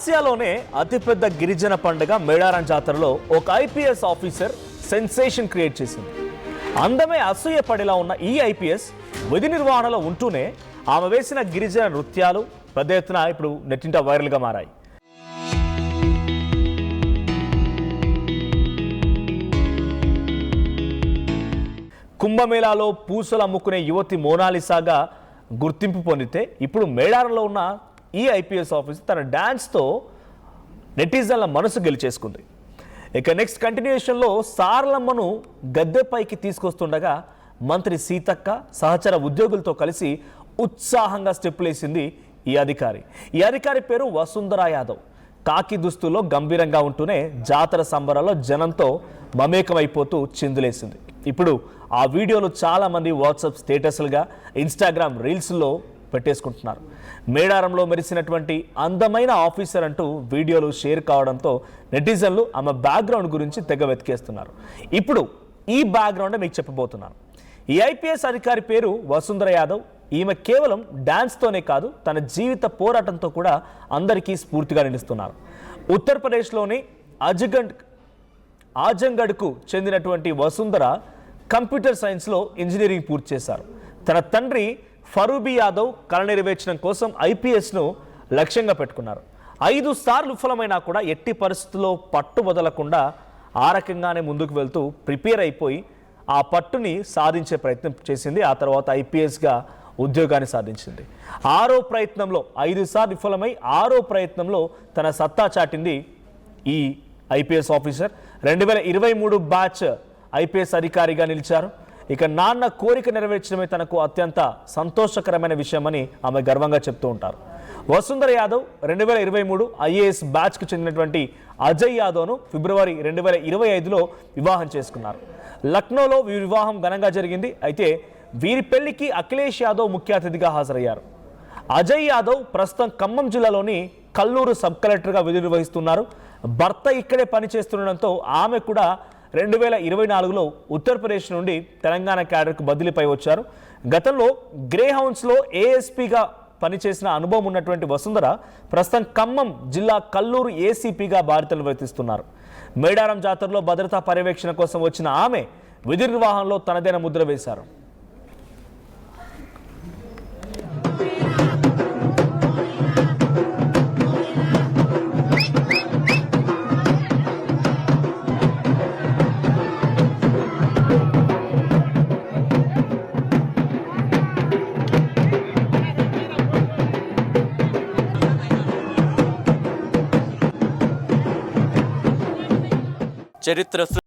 ఆసియాలోనే అతిపెద్ద గిరిజన పండుగ మేడారం జాతరలో ఒక ఐపీఎస్ ఆఫీసర్ సెన్సేషన్ క్రియేట్ చేసింది. అందమే అసూయ పడేలా ఉన్న ఈ ఐపీఎస్ విధి నిర్వహణలో ఉంటూనే ఆమె వేసిన గిరిజన నృత్యాలు పెద్ద ఎత్తున ఇప్పుడు నెట్టింట వైరల్గా మారాయి. కుంభమేళాలో పూసలు అమ్ముకునే యువతి మోనాలిసాగా గుర్తింపు పొందితే ఇప్పుడు మేడారంలో ఉన్న ఈ ఐపీఎస్ ఆఫీసర్ తన డ్యాన్స్తో నెటిజన్ల మనసు గెలిచేసుకుంది. ఇక నెక్స్ట్ కంటిన్యూషన్లో సారలమ్మను గద్దెపైకి తీసుకొస్తుండగా మంత్రి సీతక్క సహచర ఉద్యోగులతో కలిసి ఉత్సాహంగా స్టెప్పులేసింది ఈ అధికారి పేరు వసుంధరా యాదవ్. కాకి దుస్తుల్లో గంభీరంగా ఉంటూనే జాతర సంబరాల్లో జనంతో మమేకమైపోతూ చిందులేసింది. ఇప్పుడు ఆ వీడియోలు చాలామంది వాట్సాప్ స్టేటస్లుగా ఇన్స్టాగ్రామ్ రీల్స్లో పెట్టేసుకుంటున్నారు. మేడారంలో మెరిసినటువంటి అందమైన ఆఫీసర్ అంటూ వీడియోలు షేర్ కావడంతో నెటిజన్లు ఆమె బ్యాక్గ్రౌండ్ గురించి తెగ వెతికేస్తున్నారు. ఇప్పుడు ఈ బ్యాక్గ్రౌండ్ మీకు చెప్పబోతున్నాను. ఈ ఐపీఎస్ అధికారి పేరు వసుంధర యాదవ్. ఈమె కేవలం డాన్స్తోనే కాదు, తన జీవిత పోరాటంతో కూడా అందరికీ స్ఫూర్తిగా నిలుస్తున్నారు. ఉత్తరప్రదేశ్లోని ఆజంగఢ్కు చెందినటువంటి వసుంధర కంప్యూటర్ సైన్స్లో ఇంజనీరింగ్ పూర్తి చేశారు. తన తండ్రి ఫరూబీ యాదవ్ కళ నెరవేర్చడం కోసం ఐపీఎస్ను లక్ష్యంగా పెట్టుకున్నారు. 5 సార్లు విఫలమైనా కూడా ఎట్టి పరిస్థితుల్లో పట్టు వదలకుండా ఆ రకంగానే ముందుకు వెళ్తూ ప్రిపేర్ అయిపోయి ఆ పట్టుని సాధించే ప్రయత్నం చేసింది. ఆ తర్వాత ఐపీఎస్గా ఉద్యోగాన్ని సాధించింది. 6వ ప్రయత్నంలో 5 సార్లు విఫలమై 6వ ప్రయత్నంలో తన సత్తా చాటింది ఈ ఐపీఎస్ ఆఫీసర్. 2023 బ్యాచ్ ఐపీఎస్ అధికారిగా నిలిచారు. ఇక నాన్న కోరిక నెరవేర్చడమే తనకు అత్యంత సంతోషకరమైన విషయమని ఆమె గర్వంగా చెప్తూ ఉంటారు. వసుంధర యాదవ్ 2023 ఐఏఎస్ బ్యాచ్కు చెందినటువంటి అజయ్ యాదవ్ను ఫిబ్రవరి 2025లో వివాహం చేసుకున్నారు. లక్నోలో వీరి వివాహం ఘనంగా జరిగింది. అయితే వీరి పెళ్లికి అఖిలేష్ యాదవ్ ముఖ్య అతిథిగా హాజరయ్యారు. అజయ్ యాదవ్ ప్రస్తుతం ఖమ్మం జిల్లాలోని కల్లూరు సబ్ కలెక్టర్గా విధులు నిర్వహిస్తున్నారు. భర్త ఇక్కడే పనిచేస్తుండడంతో ఆమె కూడా 2024లో ఉత్తరప్రదేశ్ నుండి తెలంగాణ క్యాడర్కు బదిలీపై వచ్చారు. గతంలో గ్రే హౌన్స్లో ఏఎస్పీగా పనిచేసిన అనుభవం ఉన్నటువంటి వసుంధర ప్రస్తుతం ఖమ్మం జిల్లా కల్లూరు ఏసీపీగా బాధ్యతలు నిర్వర్తిస్తున్నారు. మేడారం జాతరలో భద్రతా పర్యవేక్షణ కోసం వచ్చిన ఆమె విధి నిర్వహణలో తనదైన ముద్ర వేశారు. చరిత్ర